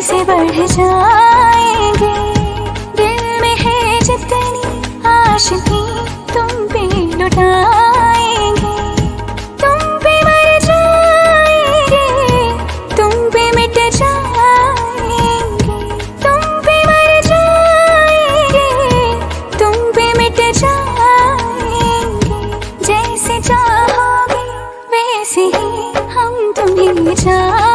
से बढ़ जाएंगे। दिल में है जितनी आशिकी तुम पे लुटाएंगे। तुम पे मर जाएंगे, तुम पे मिट जाएंगे। तुम पे मर जाएंगे, तुम पे मिट जाएंगे। जैसे चाहोगे वैसे ही हम तुम्हें चाहेंगे।